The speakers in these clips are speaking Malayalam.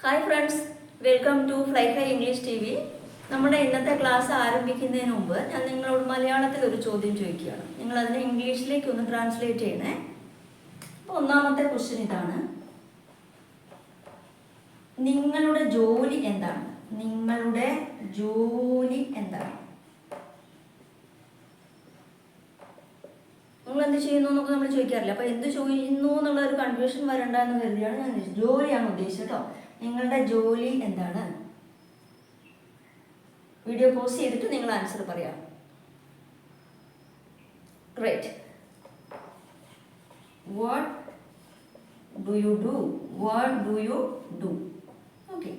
Hi friends, welcome to fly high English TV. നമ്മുടെ ഇന്നത്തെ ക്ലാസ് ആരംഭിക്കുന്നതിന് മുമ്പ് ഞാൻ നിങ്ങളോട് മലയാളത്തിൽ ഒരു ചോദ്യം ചോദിക്കുകയാണ്. നിങ്ങൾ അതിനെ ഇംഗ്ലീഷിലേക്ക് ഒന്ന് ട്രാൻസ്ലേറ്റ് ചെയ്യണേ. അപ്പോൾ ഒന്നാമത്തെ ക്വസ്റ്റ്യൻ ഇതാണ്: നിങ്ങളുടെ ജോലി എന്താണ്? നിങ്ങളുടെ ജോലി എന്താണ്? നിങ്ങൾ എന്ത് ചെയ്യുന്നു എന്നൊക്കെ നമ്മൾ ചോദിക്കാറില്ല. അപ്പോൾ എന്ത് ചെയ്യുന്നു എന്നുള്ള ഒരു കൺഫ്യൂഷൻ വരണ്ടെന്ന് കരുതിയാണ് ഞാൻ ജോലിയാണ് ഉദ്ദേശിച്ചത് കേട്ടോ. നിങ്ങളുടെ ജോലി എന്താണ്? വീഡിയോ പോസ്റ്റ് ചെയ്തിട്ട് നിങ്ങൾ ആൻസർ പറയാം. Great. What do you do? What do you do? Okay.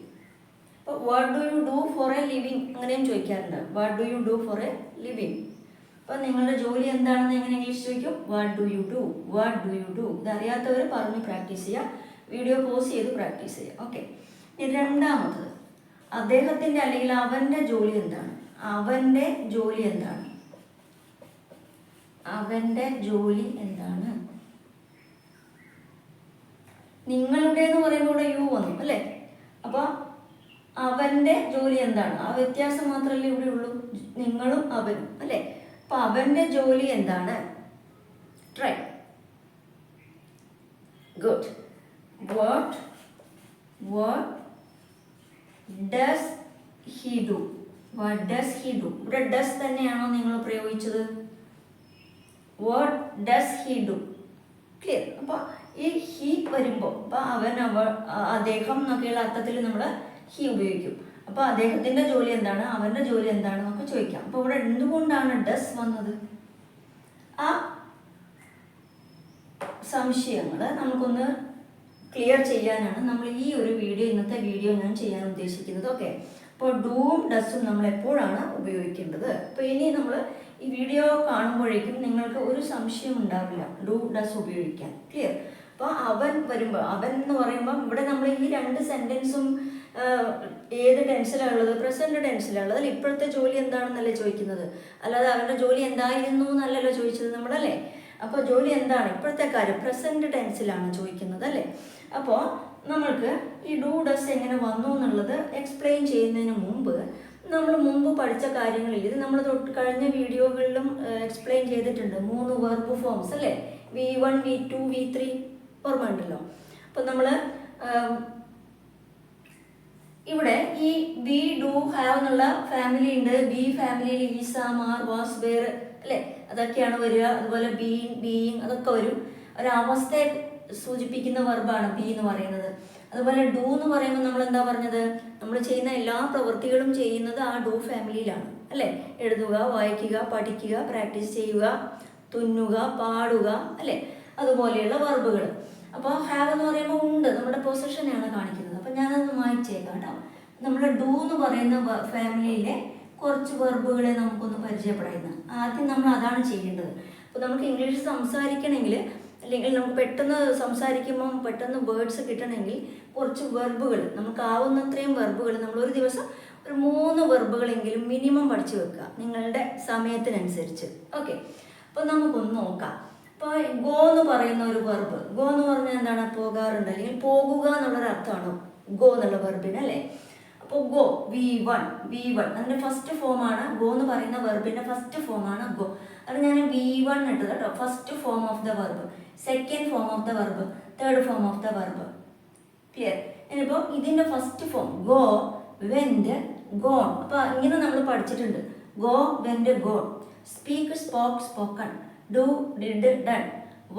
അപ്പോൾ what do you do for a living അങ്ങനെയും ചോദിക്കാറുണ്ട്. What do you do for a living. അപ്പോൾ നിങ്ങളുടെ ജോലി എന്താണെന്ന് എങ്ങനെ ഇംഗ്ലീഷ് ചോദിക്കും? What do you do? What do you do? ഇതറിയാത്തവർ പറഞ്ഞ് പ്രാക്ടീസ് ചെയ്യുക, വീഡിയോ പോസ് ചെയ്ത് പ്രാക്ടീസ് ചെയ്യുക. ഓക്കെ. ഇനി രണ്ടാമത്തത്, അദ്ദേഹത്തിൻ്റെ അല്ലെങ്കിൽ അവൻ്റെ ജോലി എന്താണ്? അവൻ്റെ ജോലി എന്താണ്? അവൻ്റെ ജോലി എന്താണ്? നിങ്ങളുടെ എന്ന് പറയുമ്പോൾ ഇവിടെ യു വന്നു അല്ലേ? അപ്പോൾ അവൻ്റെ ജോലി എന്താണ്? ആ വ്യത്യാസം മാത്രമല്ലേ ഇവിടെ ഉള്ളൂ, നിങ്ങളും അവനും അല്ലേ? അപ്പോൾ അവൻ്റെ ജോലി എന്താണ്? Try. Good. What does he do? What does he do? ഇവിടെ does തന്നെയാണോ നിങ്ങൾ പ്രയോഗിച്ചത്? What does he do? Clear. അപ്പോൾ ഈ he വരുമ്പോൾ അപ്പോൾ അവൻ, അദ്ദേഹം എന്നൊക്കെയുള്ള അർത്ഥത്തിൽ നമ്മൾ he ഉപയോഗിക്കും. അപ്പോൾ അദ്ദേഹത്തിൻ്റെ ജോലി എന്താണ്, അവൻ്റെ ജോലി എന്താണെന്നൊക്കെ ചോദിക്കാം. അപ്പോൾ ഇവിടെ എന്തുകൊണ്ടാണ് does വന്നത്? ആ സംശയങ്ങൾ നമുക്കൊന്ന് ക്ലിയർ ചെയ്യാനാണ് നമ്മൾ ഈ ഒരു വീഡിയോ, ഇന്നത്തെ വീഡിയോ ഞാൻ ചെയ്യാൻ ഉദ്ദേശിക്കുന്നത്. ഓക്കെ. അപ്പോൾ ഡൂവും ഡസും നമ്മൾ എപ്പോഴാണ് ഉപയോഗിക്കേണ്ടത്? അപ്പോൾ ഇനി നമ്മൾ ഈ വീഡിയോ കാണുമ്പോഴേക്കും നിങ്ങൾക്ക് ഒരു സംശയം ഉണ്ടാവില്ല ഡൂ ഡസ് ഉപയോഗിക്കാൻ. ക്ലിയർ. അപ്പോൾ അവൻ വരുമ്പോൾ, അവൻ എന്ന് പറയുമ്പം ഇവിടെ നമ്മൾ ഈ രണ്ട് സെൻറ്റൻസും ഏത് ടെൻസിലാണ് ഉള്ളത്? പ്രസൻറ്റ് ടെൻസിലാണ് ഉള്ളത്. അല്ല, ഇപ്പോഴത്തെ ജോലി എന്താണെന്നല്ലേ ചോദിക്കുന്നത്, അല്ലാതെ അവൻ്റെ ജോലി എന്തായിരുന്നു എന്നല്ലല്ലോ ചോദിച്ചത് നമ്മളല്ലേ? അപ്പോൾ ജോലി എന്താണ്? ഇപ്പോഴത്തെ കാര്യം പ്രസൻറ്റ് ടെൻസിലാണ് ചോദിക്കുന്നത് അല്ലേ? അപ്പോൾ നമ്മൾക്ക് ഈ ഡൂ ഡസ് എങ്ങനെ വന്നു എന്നുള്ളത് എക്സ്പ്ലെയിൻ ചെയ്യുന്നതിന് മുമ്പ് നമ്മൾ മുമ്പ് പഠിച്ച കാര്യങ്ങളിൽ ഇത് നമ്മൾ കഴിഞ്ഞ വീഡിയോകളിലും എക്സ്പ്ലെയിൻ ചെയ്തിട്ടുണ്ട്. 3 വെർബ് ഫോംസ് അല്ലേ? V1, V2, V3 ഓർമ്മ ഉണ്ടല്ലോ. അപ്പോൾ നമ്മൾ ഇവിടെ ഈ ബി, ഡു, ഹാവ് എന്നുള്ള ഫാമിലി ഉണ്ട്. ബി ഫാമിലിയിൽ is, am, are, was, were അല്ലേ? അതൊക്കെയാണ് വരിക. അതുപോലെ ബീയിങ് അതൊക്കെ വരും. ഒരവസ്ഥയെ സൂചിപ്പിക്കുന്ന വെർബാണ് ബി എന്ന് പറയുന്നത്. അതുപോലെ ഡു എന്ന് പറയുമ്പോൾ നമ്മൾ എന്താ പറഞ്ഞത്? നമ്മൾ ചെയ്യുന്ന എല്ലാ പ്രവൃത്തികളും ചെയ്യുന്നത് ആ ഡു ഫാമിലിയിലാണ് അല്ലേ? എഴുതുക, വായിക്കുക, പഠിക്കുക, പ്രാക്ടീസ് ചെയ്യുക, തുന്നുക, പാടുക അല്ലേ? അതുപോലെയുള്ള വെർബുകൾ. അപ്പോൾ ഹാവ് എന്ന് പറയുമ്പോൾ ഉണ്ട്, നമ്മുടെ പൊസിഷനെയാണ് കാണിക്കുന്നത്. അപ്പോൾ ഞാനതൊന്ന് വായിച്ചേക്കാം കേട്ടോ. നമ്മുടെ ഡു എന്ന് പറയുന്ന ഫാമിലിയിലെ കുറച്ച് വെർബുകളെ നമുക്കൊന്ന് പരിചയപ്പെടുന്നത്. ആദ്യം നമ്മൾ അതാണ് ചെയ്യേണ്ടത്. അപ്പോൾ നമുക്ക് ഇംഗ്ലീഷ് സംസാരിക്കണമെങ്കിൽ, അല്ലെങ്കിൽ നമുക്ക് പെട്ടെന്ന് സംസാരിക്കുമ്പം പെട്ടെന്ന് വേർഡ്സ് കിട്ടണമെങ്കിൽ കുറച്ച് വെർബുകൾ, നമുക്ക് ആവുന്നത്രയും വെർബുകൾ നമ്മൾ ഒരു ദിവസം ഒരു 3 വെർബുകളെങ്കിലും മിനിമം പഠിച്ചു വെക്കുക നിങ്ങളുടെ സമയത്തിനനുസരിച്ച്. ഓക്കെ. അപ്പോൾ നമുക്കൊന്ന് നോക്കാം. അപ്പോൾ ഗോ എന്ന് പറയുന്ന ഒരു വെർബ്, ഗോ എന്ന് പറഞ്ഞാൽ എന്താണ്? പോകാറുണ്ട്, അല്ലെങ്കിൽ പോകുക എന്നുള്ളൊരു അർത്ഥമാണ് ഗോ എന്നുള്ള വെർബിന് അല്ലേ? അപ്പോൾ ഗോ, V1 അതിൻ്റെ ഫസ്റ്റ് ഫോമാണ്. ഗോ എന്ന് പറയുന്ന വെർബിൻ്റെ ഫസ്റ്റ് ഫോമാണ് ഗോ. അത് ഞാൻ V1 ഇട്ടത് കേട്ടോ. First form of the verb, second form of the verb, third form of the verb. Clear. ഇനിയിപ്പോൾ ഇതിൻ്റെ first form go, went, gone. അപ്പോൾ ഇങ്ങനെ നമ്മൾ പഠിച്ചിട്ടുണ്ട്. Go, went, gone. Speak, spoke, spoken. Do, did, done.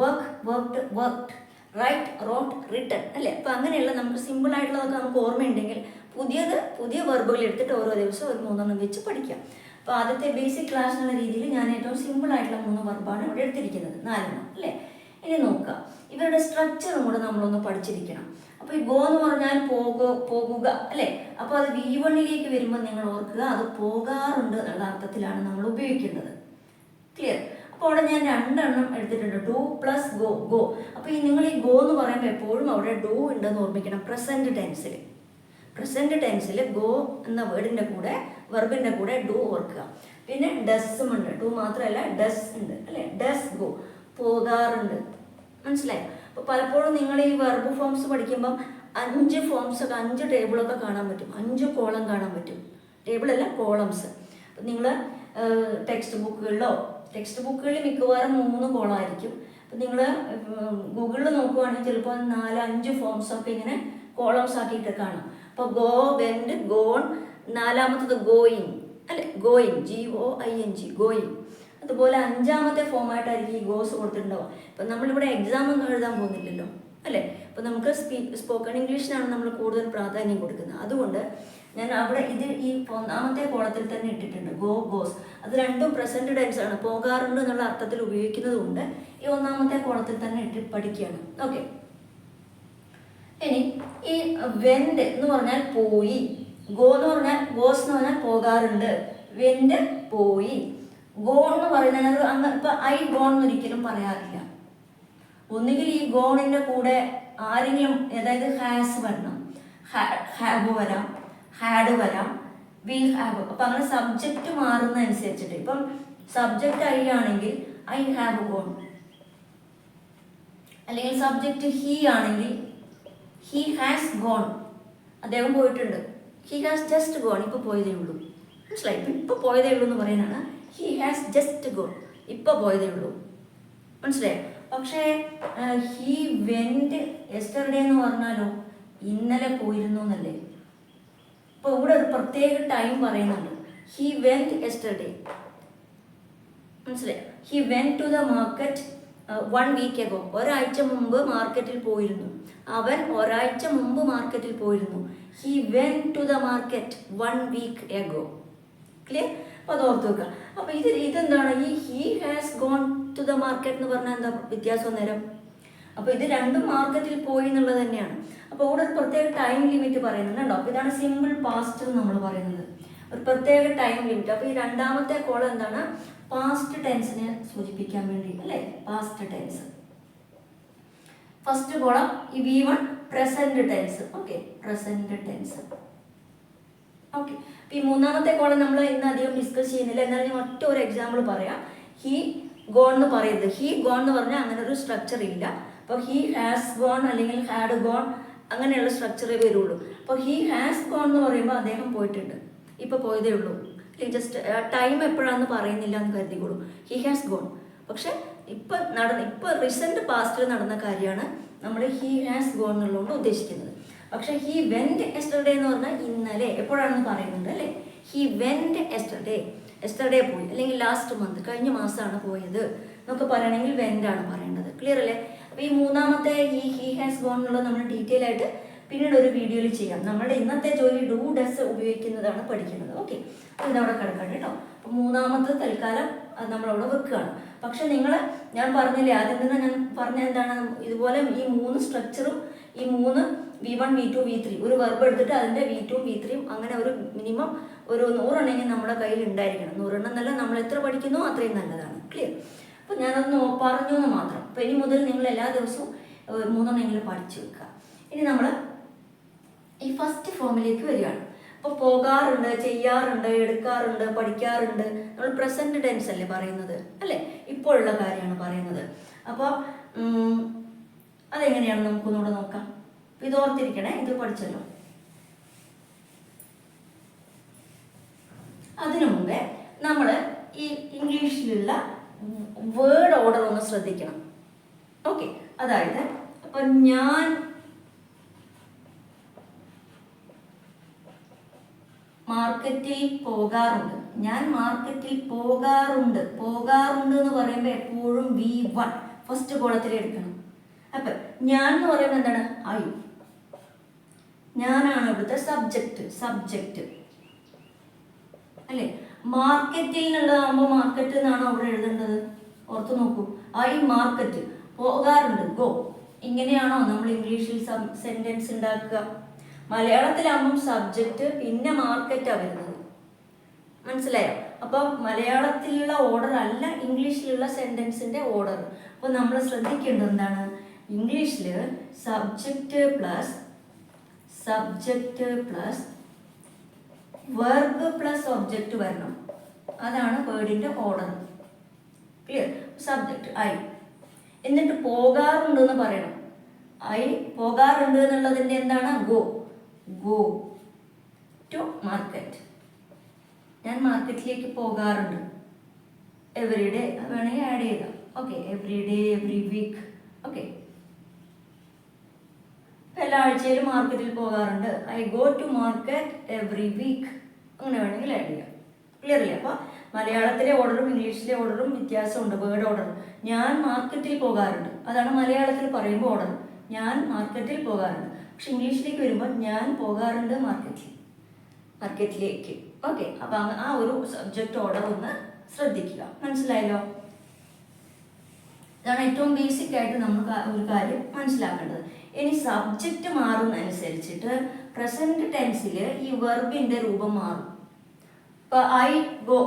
Work, worked, worked. Write, wrote, written അല്ലേ? അപ്പോൾ അങ്ങനെയുള്ള നമുക്ക് സിമ്പിൾ ആയിട്ടുള്ളതൊക്കെ നമുക്ക് ഓർമ്മയുണ്ടെങ്കിൽ പുതിയ വെർബുകൾ എടുത്തിട്ട് ഓരോ ദിവസവും ഒരു 3 വെച്ച് പഠിക്കാം. അപ്പോൾ ആദ്യത്തെ ബേസിക് ക്ലാസ് എന്നുള്ള രീതിയിൽ ഞാൻ ഏറ്റവും സിമ്പിൾ ആയിട്ടുള്ള 3 വെർബാണ് ഇവിടെ എടുത്തിരിക്കുന്നത്, 4 അല്ലേ? ഇനി നോക്കുക, ഇവരുടെ സ്ട്രക്ചറും കൂടെ നമ്മളൊന്ന് പഠിച്ചിരിക്കണം. അപ്പോൾ ഈ ഗോ എന്ന് പറഞ്ഞാൽ പോകുക അല്ലേ? അപ്പോൾ അത് V1ലേക്ക് വരുമ്പോൾ നിങ്ങൾ ഓർക്കുക, അത് പോകാറുണ്ട് എന്നുള്ള അർത്ഥത്തിലാണ് നമ്മൾ ഉപയോഗിക്കേണ്ടത്. ക്ലിയർ. അപ്പോൾ അവിടെ ഞാൻ 2 എണ്ണം എടുത്തിട്ടുണ്ട്. Do plus go, go. അപ്പോൾ നിങ്ങൾ ഈ ഗോ എന്ന് പറയുമ്പോൾ എപ്പോഴും അവിടെ ഡു ഉണ്ടെന്ന് ഓർമ്മിക്കണം. പ്രസൻറ്റ് ടെൻസിൽ ഗോ എന്ന വേർഡിൻ്റെ കൂടെ, വെർബിൻ്റെ കൂടെ ഡു ഓർക്കുക. പിന്നെ ഡസ്സും ഉണ്ട്, ഡു മാത്രമല്ല ഡസ് ഉണ്ട് അല്ലേ? ഡസ് ഗോ, പോകാറുണ്ട്. മനസ്സിലായോ? അപ്പോൾ പലപ്പോഴും നിങ്ങൾ ഈ വെർബ് ഫോംസ് പഠിക്കുമ്പം 5 ഫോംസൊക്കെ 5 ടേബിളൊക്കെ കാണാൻ പറ്റും, 5 കോളം കാണാൻ പറ്റും. ടേബിളല്ല, കോളംസ്. അപ്പം നിങ്ങൾ ടെക്സ്റ്റ് ബുക്കുകളിൽ മിക്കവാറും 3 കോളമായിരിക്കും. അപ്പം നിങ്ങൾ ഗൂഗിളിൽ നോക്കുവാണെങ്കിൽ ചിലപ്പോൾ 4-5 ഫോംസൊക്കെ ഇങ്ങനെ കോളംസ് ആക്കിയിട്ട് കാണാം. അപ്പോൾ ഗോ, വെൻറ്റ്, ഗോൺ, 4ാമത്തത് ഗോയിങ് അല്ലേ, ഗോയിങ്, GOING, ഗോയിങ്. അതുപോലെ 5ാമത്തെ ഫോമായിട്ടായിരിക്കും ഈ ഗോസ് കൊടുത്തിട്ടുണ്ടാവുക. ഇപ്പം നമ്മളിവിടെ എക്സാം ഒന്നും എഴുതാൻ പോകുന്നില്ലല്ലോ അല്ലേ. ഇപ്പം നമുക്ക് സ്പോക്കൺ ഇംഗ്ലീഷിനാണ് നമ്മൾ കൂടുതൽ പ്രാധാന്യം കൊടുക്കുന്നത്. അതുകൊണ്ട് ഞാൻ അവിടെ ഈ 1ാമത്തെ കോളത്തിൽ തന്നെ ഇട്ടിട്ടുണ്ട്, ഗോ, ഗോസ്. അത് രണ്ടും പ്രസന്റ് ടെൻസ് ആണ്, പോകാറുണ്ട് എന്നുള്ള അർത്ഥത്തിൽ ഉപയോഗിക്കുന്നത് കൊണ്ട് ഈ 1ാമത്തെ കോളത്തിൽ തന്നെ ഇട്ട് പഠിക്കുകയാണ്. ഓക്കെ. ഇനി ഈ വെൻറ്റ് എന്ന് പറഞ്ഞാൽ പോയി, ഗോ എന്ന് പറഞ്ഞാൽ, ഗോസ് എന്ന് പറഞ്ഞാൽ പോകാറുണ്ട്, വെൻറ്റ് പോയി. ഗോൺ എന്ന് പറയുന്നത് ഇപ്പം ഐ ഗോൺ എന്നൊരിക്കലും പറയാറില്ല. ഒന്നുകിൽ ഈ ഗോണിൻ്റെ കൂടെ ആരെങ്കിലും, അതായത് ഹാസ് വരണം, ഹാവ് വരാം, ഹാഡ് വരാം, വിൽ ഹാവ്. അപ്പം അങ്ങനെ സബ്ജക്റ്റ് മാറുന്ന അനുസരിച്ചിട്ട്, ഇപ്പം സബ്ജക്റ്റ് ഐ ആണെങ്കിൽ ഐ ഹാവ് ഗോൺ, അല്ലെങ്കിൽ സബ്ജക്റ്റ് ഹീ ആണെങ്കിൽ ഹീ ഹാസ് ഗോൺ, അദ്ദേഹം പോയിട്ടുണ്ട്. ഹീ ഹാസ് ജസ്റ്റ് ഗോൺ, ഇപ്പോൾ പോയതേ ഉള്ളൂ. മനസ്സിലായി? ഇപ്പോൾ പോയതേ ഉള്ളൂ എന്ന് പറയാനാണ് ഹീ ഹാസ് ജസ്റ്റ് ഗോൺ, ഇപ്പോൾ പോയതേ ഉള്ളൂ. മനസ്സിലായോ? പക്ഷേ ഹീ വെൻറ്റ് യെസ്റ്റർഡേ എന്ന് പറഞ്ഞാലോ ഇന്നലെ പോയിരുന്നു എന്നല്ലേ. ഇപ്പോൾ ഇവിടെ ഒരു പ്രത്യേക ടൈം പറയുന്നുണ്ട്, ഹീ വെൻറ്റ് യെസ്റ്റർഡേ. മനസ്സിലായോ? He went to the market 1 week ago, ഒരാഴ്ച മുമ്പ് മാർക്കറ്റിൽ പോയിരുന്നു. അവൻ ഒരാഴ്ച മുമ്പ് മാർക്കറ്റിൽ പോയിരുന്നു. He went to the market 1 week ago. Clear? അപ്പോൾ അത് ഓർത്ത് വെക്കുക. അപ്പോൾ ഇതെന്താണ്, ഈ he has gone to the market എന്ന് പറഞ്ഞാൽ എന്താ വ്യത്യാസം നേരം? അപ്പോൾ ഇത് രണ്ടും മാർക്കറ്റിൽ പോയി എന്നുള്ളത് തന്നെയാണ്. അപ്പോൾ ഇവിടെ ഒരു പ്രത്യേക ടൈം ലിമിറ്റ് പറയുന്നുണ്ട് കേട്ടോ. അപ്പോൾ ഇതാണ് സിമ്പിൾ പാസ്റ്റ് എന്ന് നമ്മൾ പറയുന്നത്, ഒരു പ്രത്യേക ടൈം ലിമിറ്റ്. അപ്പോൾ ഈ 2ാമത്തെ കോളം എന്താണ്? പാസ്റ്റ് ടെൻസിനെ സൂചിപ്പിക്കാൻ വേണ്ടി അല്ലേ, പാസ്റ്റ് ടെൻസ്. ഫസ്റ്റ് കോളം ഈ V1 present tense. Okay, present tense. Okay. ഈ 3ാമത്തെ കോളം നമ്മൾ ഇന്ന് അധികം ഡിസ്കസ് ചെയ്യുന്നില്ല, എന്നാലും ഞാൻ ഒറ്റ ഒരു എക്സാമ്പിൾ പറയാം. ഹീ ഗോൺ എന്ന് പറയരുത്. ഹീ ഗോൺ എന്ന് പറഞ്ഞാൽ അങ്ങനെ ഒരു സ്ട്രക്ചർ ഇല്ല. അപ്പോൾ ഹീ ഹാസ് ഗോൺ അല്ലെങ്കിൽ ഹാഡ് ഗോൺ അങ്ങനെയുള്ള സ്ട്രക്ചറേ വരുള്ളൂ. അപ്പോൾ ഹീ ഹാസ് ഗോൺ എന്ന് പറയുമ്പോൾ അദ്ദേഹം പോയിട്ടുണ്ട്, ഇപ്പോൾ പോയതേ ഉള്ളൂ. ജസ്റ്റ് ടൈം എപ്പോഴാണെന്ന് പറയുന്നില്ല എന്ന് കരുതിക്കോളൂ. He has gone. പക്ഷെ ഇപ്പോൾ റീസെന്റ് പാസ്റ്റിൽ നടന്ന കാര്യമാണ് നമ്മൾ ഹി ഹാസ് ഗോൺ എന്നുള്ളതുകൊണ്ട് ഉദ്ദേശിക്കുന്നത്. പക്ഷെ ഹി വെൻറ്റ് യെസ്റ്റർഡേ എന്ന് പറഞ്ഞാൽ ഇന്നലെ എപ്പോഴാണെന്ന് പറയുന്നുണ്ട് അല്ലേ. ഹി വെൻറ്റ് യെസ്റ്റർഡേ പോയി, അല്ലെങ്കിൽ ലാസ്റ്റ് മന്ത്, കഴിഞ്ഞ മാസമാണ് പോയത് എന്നൊക്കെ പറയണമെങ്കിൽ വെൻറ്റ് ആണ് പറയേണ്ടത്. ക്ലിയർ അല്ലേ? അപ്പോൾ ഈ 3ാമത്തെ ഹി ഹാസ് ഗോൺ എന്നുള്ളത് നമ്മൾ ഡീറ്റെയിൽ ആയിട്ട് പിന്നീട് ഒരു വീഡിയോയിൽ ചെയ്യാം. നമ്മുടെ ഇന്നത്തെ ജോലി ഡു ഡസ് ഉപയോഗിക്കുന്നതാണ് പഠിക്കുന്നത്. ഓക്കെ, അപ്പോൾ ഇതവിടെ കിടക്കട്ടെ കേട്ടോ. അപ്പോൾ 3ാമത്തെ തൽക്കാലം അത് നമ്മളവിടെ വെക്കുകയാണ്. പക്ഷെ ഞാൻ പറഞ്ഞില്ലേ ആദ്യം തന്നെ, ഞാൻ പറഞ്ഞ എന്താണ്, ഇതുപോലെ ഈ 3 സ്ട്രക്ചറും ഈ 3 V1 V2 V3 ഒരു വെർബ് എടുത്തിട്ട് അതിൻ്റെ V2 V3 അങ്ങനെ ഒരു മിനിമം ഒരു 100 എണ്ണമെങ്കിൽ നമ്മുടെ കയ്യിൽ ഉണ്ടായിരിക്കണം. 100 എണ്ണം എന്നല്ല, നമ്മൾ എത്ര പഠിക്കുന്നോ അത്രയും നല്ലതാണ്. ക്ലിയർ? അപ്പോൾ ഞാനതൊന്ന് പറഞ്ഞു എന്ന് മാത്രം. അപ്പോൾ ഇനി മുതൽ നിങ്ങൾ എല്ലാ ദിവസവും 3 എണ്ണമെങ്കിലും പഠിച്ചു വെക്കുക. ഇനി നമ്മൾ ഈ ഫസ്റ്റ് ഫോമിലേക്ക് വരികയാണ്. അപ്പോൾ പോകാറുണ്ട്, ചെയ്യാറുണ്ട്, എടുക്കാറുണ്ട്, പഠിക്കാറുണ്ട്. നമ്മൾ പ്രസന്റ് ടെൻസ് അല്ലേ പറയുന്നത് അല്ലേ, ഇപ്പോഴുള്ള കാര്യമാണ് പറയുന്നത്. അപ്പോൾ അതെങ്ങനെയാണ് നമുക്കൊന്നുകൂടെ നോക്കാം. ഇത് ഓർത്തിരിക്കണേ, ഇത് പഠിച്ചല്ലോ. അതിനു മുമ്പേ നമ്മൾ ഈ ഇംഗ്ലീഷിലുള്ള വേർഡ് ഓർഡർ ഒന്ന് ശ്രദ്ധിക്കണം. ഓക്കെ, അതായത് അപ്പം ഞാൻ മാർക്കറ്റിൽ പോകാറുണ്ട്. ഞാൻ മാർക്കറ്റിൽ പോകാറുണ്ട്. പോകാറുണ്ട് എന്ന് പറയുമ്പോൾ എപ്പോഴും V1 ഫസ്റ്റ് കോളത്തിൽ എടുക്കണം. അപ്പം ഞാൻ എന്ന് പറയുമ്പോൾ എന്താണ്? ഐ. ഞാനാണ് ഇവിടുത്തെ സബ്ജക്റ്റ് അല്ലേ. മാർക്കറ്റിൽ നിന്നുള്ളതാകുമ്പോൾ മാർക്കറ്റ് എന്നാണ് അവിടെ എഴുതേണ്ടത്. ഓർത്ത് നോക്കൂ, ഐ മാർക്കറ്റ്, പോകാറുണ്ട്, ഗോ. ഇങ്ങനെയാണോ നമ്മൾ ഇംഗ്ലീഷിൽ സെന്റൻസ് ഉണ്ടാക്കുക? മലയാളത്തിലാകുമ്പം സബ്ജക്റ്റ് പിന്നെ മാർക്കറ്റാണ് വരുന്നത്. മനസ്സിലായോ? അപ്പം മലയാളത്തിലുള്ള ഓർഡർ അല്ല ഇംഗ്ലീഷിലുള്ള സെന്റൻസിന്റെ ഓർഡർ. അപ്പോൾ നമ്മൾ ശ്രദ്ധിക്കേണ്ടത് എന്താണ്? ഇംഗ്ലീഷിൽ subject plus verb plus object വരണം. അതാണ് വേർഡിന്റെ ഓർഡർ. ക്ലിയർ? സബ്ജക്റ്റ് ഐ, എന്നിട്ട് പോകാറുണ്ടെന്ന് പറയണം. ഐ പോകാറുണ്ട് എന്നുള്ളതിൻ്റെ എന്താണ്? ഗോ. Go to market. ഞാൻ മാർക്കറ്റിലേക്ക് പോകാറുണ്ട്. എവറി ഡേ വേണമെങ്കിൽ ആഡ് ചെയ്താം. Okay, every day, every week. Okay, എല്ലാ ആഴ്ചയിലും മാർക്കറ്റിൽ പോകാറുണ്ട്. I go to market every week. അങ്ങനെ വേണമെങ്കിൽ ആഡ് ചെയ്യാം. ക്ലിയർ അല്ലേ? അപ്പോൾ മലയാളത്തിലെ ഓർഡറും ഇംഗ്ലീഷിലെ ഓർഡറും വ്യത്യാസമുണ്ട്. Word order. ഞാൻ മാർക്കറ്റിൽ പോകാറുണ്ട്, അതാണ് മലയാളത്തിൽ പറയുമ്പോൾ ഓർഡർ. ഞാൻ മാർക്കറ്റിൽ പോകാറുണ്ട്. പക്ഷെ ഇംഗ്ലീഷിലേക്ക് വരുമ്പോൾ ഞാൻ പോകാറുണ്ട് മാർക്കറ്റിലേക്ക്. ഓക്കെ, അപ്പം ആ ഒരു സബ്ജക്റ്റ് ഓർഡർ ഒന്ന് ശ്രദ്ധിക്കുക. മനസ്സിലായല്ലോ? ഇതാണ് ഏറ്റവും ബേസിക് ആയിട്ട് നമ്മൾ ഒരു കാര്യം മനസ്സിലാക്കേണ്ടത്. ഇനി സബ്ജക്റ്റ് മാറുന്നതനുസരിച്ചിട്ട് പ്രസന്റ് ടെൻസിൽ ഈ വെർബിന്റെ രൂപം മാറും. ഇപ്പൊ ഐ ഗോ,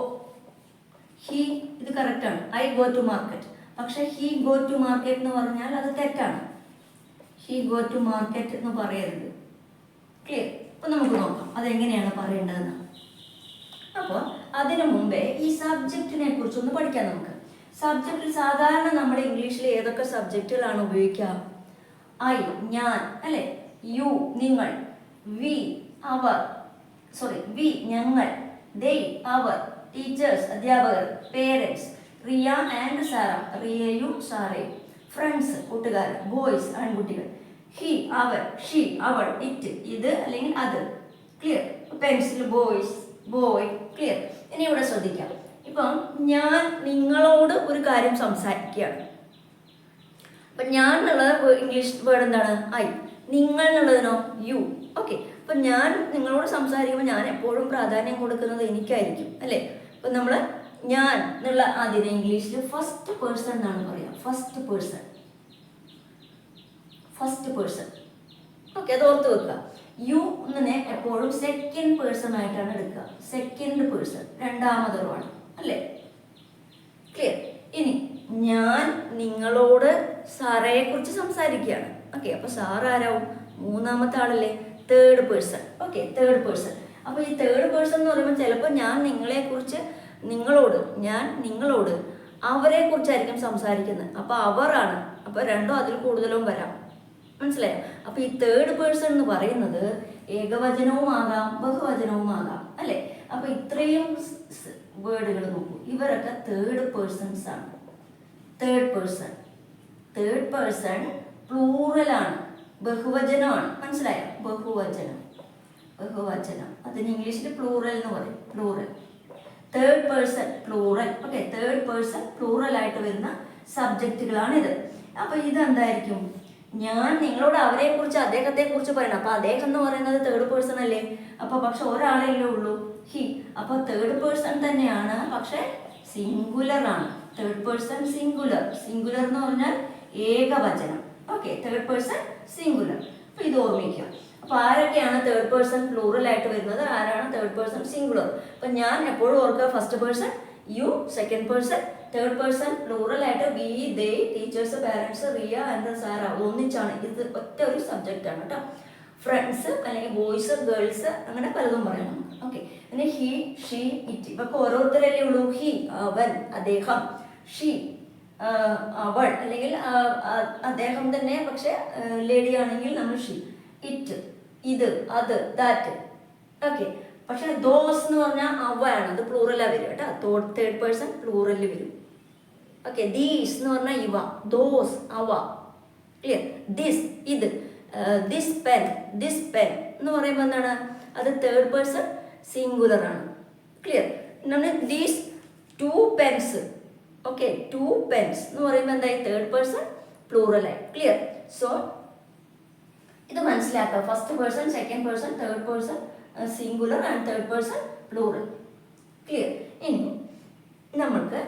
ഹി, ഇത് കറക്റ്റാണ്. I go to market. പക്ഷെ ഹി ഗോ ടു മാർക്കറ്റ് എന്ന് പറഞ്ഞാൽ അത് തെറ്റാണ്. ഹി ഗോ ടു മാർക്കറ്റ് എന്ന് പറയരുത്. ക്ലിയർ? അപ്പൊ നമുക്ക് നോക്കാം അതെങ്ങനെയാണ് പറയേണ്ടതെന്ന്. അപ്പോൾ അതിനു മുമ്പേ ഈ സബ്ജക്റ്റിനെ കുറിച്ചൊന്ന് പഠിക്കാം നമുക്ക്. സബ്ജക്റ്റിൽ സാധാരണ നമ്മുടെ ഇംഗ്ലീഷിൽ ഏതൊക്കെ സബ്ജക്റ്റുകളാണ് ഉപയോഗിക്കുക? ഐ, ഞാൻ, അല്ലെ? യു, നിങ്ങൾ. വി, അവർ, വി, ഞങ്ങൾ. ദേ, അവർ. ടീച്ചേഴ്സ്, അധ്യാപകർ. പേരൻസ്, റിയ ആൻഡ് സാറ, റിയയും സാറയും. ഫ്രണ്ട്സ്, കൂട്ടുകാർ. ബോയ്സ്, ആൺകുട്ടികൾ. ഹി, അവൻ. ഷീ, അവൾ. ഇറ്റ്, ഇത് അല്ലെങ്കിൽ അത്. Clear? Pencil, boys, boy. Clear? ഇനി ഇവിടെ ശ്രദ്ധിക്കാം. ഇപ്പം ഞാൻ നിങ്ങളോട് ഒരു കാര്യം സംസാരിക്കുകയാണ്. അപ്പൊ ഞാൻ എന്നുള്ള ഇംഗ്ലീഷ് വേർഡ് എന്താണ്? ഐ. നിങ്ങൾ എന്നുള്ളതിനോ? യു. ഓക്കെ, അപ്പൊ ഞാൻ നിങ്ങളോട് സംസാരിക്കുമ്പോൾ ഞാൻ എപ്പോഴും പ്രാധാന്യം കൊടുക്കുന്നത് എനിക്കായിരിക്കും, അല്ലേ? അപ്പൊ നമ്മൾ ഞാൻ എന്നുള്ള അതിനെ ഇംഗ്ലീഷിൽ ഫസ്റ്റ് പേഴ്സൺ എന്നാണ് പറയാം. First person. ഓക്കെ, അത് ഓർത്ത് വെക്കുക. യു എന്നെ എപ്പോഴും സെക്കൻഡ് പേഴ്സൺ ആയിട്ടാണ് എടുക്കുക. സെക്കൻഡ് പേഴ്സൺ, രണ്ടാമതൊരാണ്, അല്ലേ? ക്ലിയർ? ഇനി ഞാൻ നിങ്ങളോട് സാറയെ കുറിച്ച് സംസാരിക്കുകയാണ്. ഓക്കെ, അപ്പൊ സാർ ആരാവും? മൂന്നാമത്തെ ആളല്ലേ? Third person. Okay, third person. അപ്പൊ ഈ തേർഡ് പേഴ്സൺ എന്ന് പറയുമ്പോൾ ചിലപ്പോൾ ഞാൻ നിങ്ങളോട് അവരെ കുറിച്ചായിരിക്കും സംസാരിക്കുന്നത്. അപ്പൊ അവരാണ്. അപ്പൊ രണ്ടോ അതിൽ കൂടുതലും വരാം. മനസ്സിലായോ? അപ്പൊ ഈ തേർഡ് പേഴ്സൺ എന്ന് പറയുന്നത് ഏകവചനവുമാകാം ബഹുവചനവുമാകാം, അല്ലെ? അപ്പൊ ഇത്രയും വേർഡുകൾ നോക്കൂ. ഇവരൊക്കെ തേർഡ് പേഴ്സൺസ് ആണ്. തേർഡ് പേഴ്സൺ പ്ലൂറലാണ്, ബഹുവചനമാണ്. മനസ്സിലായോ? ബഹുവചനം. അതിന് ഇംഗ്ലീഷിൽ പ്ലൂറൽ എന്ന് പറയും. Plural. Third person plural. Okay, third person plural ആയിട്ട് വരുന്ന സബ്ജക്റ്റുകളാണിത്. അപ്പൊ ഇതെന്തായിരിക്കും? ഞാൻ നിങ്ങളോട് അദ്ദേഹത്തെ കുറിച്ച് പറയണം. അപ്പൊ അദ്ദേഹം എന്ന് പറയുന്നത് തേർഡ് പേഴ്സൺ അല്ലേ? അപ്പൊ പക്ഷെ ഒരാളല്ലേ ഉള്ളൂ, ഹി. അപ്പൊ തേർഡ് പേഴ്സൺ തന്നെയാണ്, പക്ഷെ സിംഗുലർ ആണ്. തേർഡ് പേഴ്സൺ സിംഗുലർ എന്ന് പറഞ്ഞാൽ ഏകവചനം. Okay, third person singular. അപ്പൊ ഇത് ഓർമ്മിക്കുക. അപ്പൊ ആരൊക്കെയാണ് തേർഡ് പേഴ്സൺ പ്ലൂറൽ ആയിട്ട് വരുന്നത്, ആരാണ് തേർഡ് പേഴ്സൺ സിംഗുലർ? അപ്പൊ ഞാൻ എപ്പോഴും ഓർക്കുക first person you, second person, third person plural ആയിട്ട് we, they, teachers, parents, Riya and Sara. ഒന്നിച്ചാണ്. ഇത് ഒറ്റ ഒരു സബ്ജക്റ്റ് ആണ് കേട്ടോ. ഫ്രണ്ട്സ് അല്ലെങ്കിൽ ബോയ്സ്, ഗേൾസ്, അങ്ങനെ പലതും പറയാം നമുക്ക്. ഓക്കെ, പിന്നെ ഹി, ഷീ, ഇറ്റ്. ഇതൊക്കെ ഓരോരുത്തരല്ലേ ഉള്ളൂ. ഹി, അവൻ, അദ്ദേഹം. ഷീ, അവൾ അല്ലെങ്കിൽ അദ്ദേഹം തന്നെ, പക്ഷെ ലേഡി ആണെങ്കിൽ നമ്മൾ ഷീ. ഇറ്റ്, ഇത്, അത്, ദാറ്റ്. ഓക്കെ, പക്ഷെ ദോസ് എന്ന് പറഞ്ഞാൽ അവയാണ്. അത് പ്ലൂറലാണ് വരും കേട്ടോ. തേർഡ് പേഴ്സൺ പ്ലൂറലിൽ വരും. ഓക്കെ, ദീസ് എന്ന് പറഞ്ഞാൽ ഇവ. ദോസ്, അവ. ക്ലിയർ? ദിസ്, ഇത്. ദിസ് പെൻ എന്ന് പറയുമ്പോൾ എന്താണ്? അത് തേർഡ് പേഴ്സൺ സിംഗുലർ ആണ്. Clear? These 2 pens. Okay, 2 pens എന്ന് പറയുമ്പോൾ എന്തായി? തേർഡ് പേഴ്സൺ പ്ലൂറലായി. ക്ലിയർ? സോ ഇത് മനസ്സിലാക്കുക. First person, second person, third person singular and third person plural. Clear? ഇനി നമുക്ക്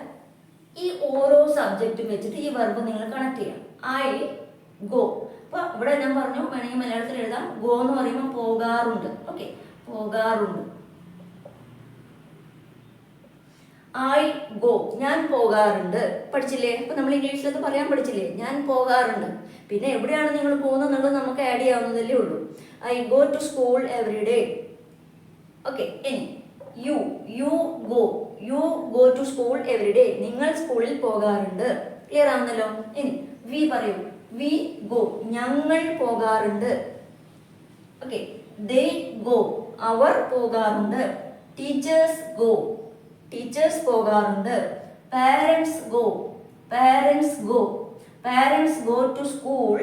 ഈ ഓരോ സബ്ജക്റ്റും വെച്ചിട്ട് ഈ വെർബ് നിങ്ങൾ കണക്ട് ചെയ്യാം. I go. അപ്പൊ ഇവിടെ ഞാൻ പറഞ്ഞു, വേണമെങ്കിൽ മലയാളത്തിൽ എഴുതാം. ഗോ എന്ന് പറയുമ്പോൾ പോകാറുണ്ട്. ഓക്കെ, പോകാറുണ്ട്. ഐ ഗോ, ഞാൻ പോകാറുണ്ട്. പഠിച്ചില്ലേ? അപ്പൊ നമ്മൾ ഇംഗ്ലീഷിൽ അത് പറയാൻ പഠിച്ചില്ലേ? ഞാൻ പോകാറുണ്ട്. പിന്നെ എവിടെയാണ് നിങ്ങൾ പോകുന്നത് എന്നുള്ളത് നമുക്ക് ആഡ് ചെയ്യാവുന്നതല്ലേ ഉള്ളൂ. I go to school every day. Okay, ഇനി you go to school every day. നിങ്ങൾ സ്കൂളിൽ പോകാറുണ്ട്. ക്ലിയർ ആവുന്നല്ലോ? ഇനി വി പറയൂ. വി ഗോ, ഞങ്ങൾ പോകാറുണ്ട്. ഓക്കെ, ദേ ഗോ, അവർ പോകാറുണ്ട്. ടീച്ചേഴ്സ് ഗോ, ടീച്ചേഴ്സ് പോകാറുണ്ട്. Parents go, parents go, parents go to school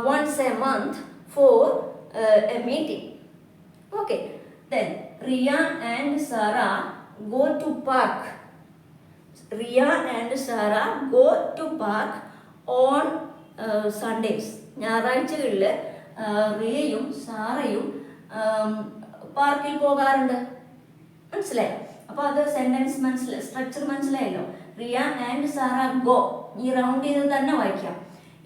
once a month for a meeting. Okay, then Riya and Sarah go to park. Riya and Sarah go to park on Sundays. ഞായറാഴ്ചകളിൽ റിയയും സാറയും പാർക്കിൽ പോകാറുണ്ട്. മനസ്സിലായോ? അപ്പോൾ അത് സെന്റൻസ് സ്ട്രക്ചർ മനസ്സിലായല്ലോ. റിയ ആൻഡ് സാറ ഗോ, ഈ റൗണ്ട് ചെയ്ത് തന്നെ വായിക്കാം.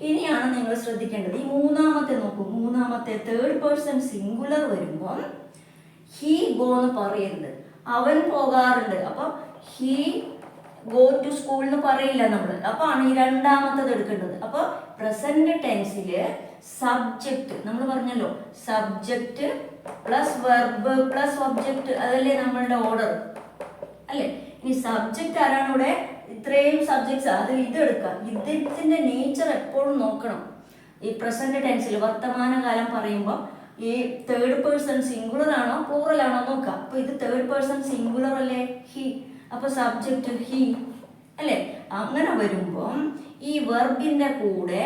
ഇനിയാണ് നിങ്ങൾ ശ്രദ്ധിക്കേണ്ടത് ഈ മൂന്നാമത്തെ നോക്കൂ. മൂന്നാമത്തെ തേർഡ് പേഴ്സൺ സിംഗുലർ വരുമ്പോൾ ഹീ ഗോ എന്ന് പറയരുത്. അവൻ പോകാറുണ്ട്. അപ്പം ഹീ ഗോ ടു സ്കൂൾ എന്ന് പറയില്ല നമ്മൾ. അപ്പോൾ ആണ് ഈ രണ്ടാമത്തത് എടുക്കേണ്ടത്. അപ്പോൾ പ്രസന്റ് ടെൻസില് സബ്ജക്റ്റ് നമ്മൾ പറഞ്ഞല്ലോ, subject plus verb plus object, അതല്ലേ നമ്മളുടെ ഓർഡർ അല്ലേ? ഇനി സബ്ജക്റ്റ് ആരാണ് ഇവിടെ? ഇത്രയും സബ്ജക്ട്സ്, അതിൽ ഇതെടുക്കാം. ഇതിന്റെ നേച്ചർ എപ്പോഴും നോക്കണം. ഈ പ്രസന്റ് ടെൻസിൽ വർത്തമാനകാലം പറയുമ്പോൾ ഈ തേർഡ് പേഴ്സൺ സിംഗുലർ ആണോ പ്ലൂറൽ ആണോ നോക്കാം. അപ്പൊ ഇത് തേർഡ് പേഴ്സൺ സിംഗുലർ അല്ലേ, ഹി. അപ്പൊ സബ്ജക്റ്റ് ഹി അല്ലേ? അങ്ങനെ വരുമ്പം ഈ വെർബിന്റെ കൂടെ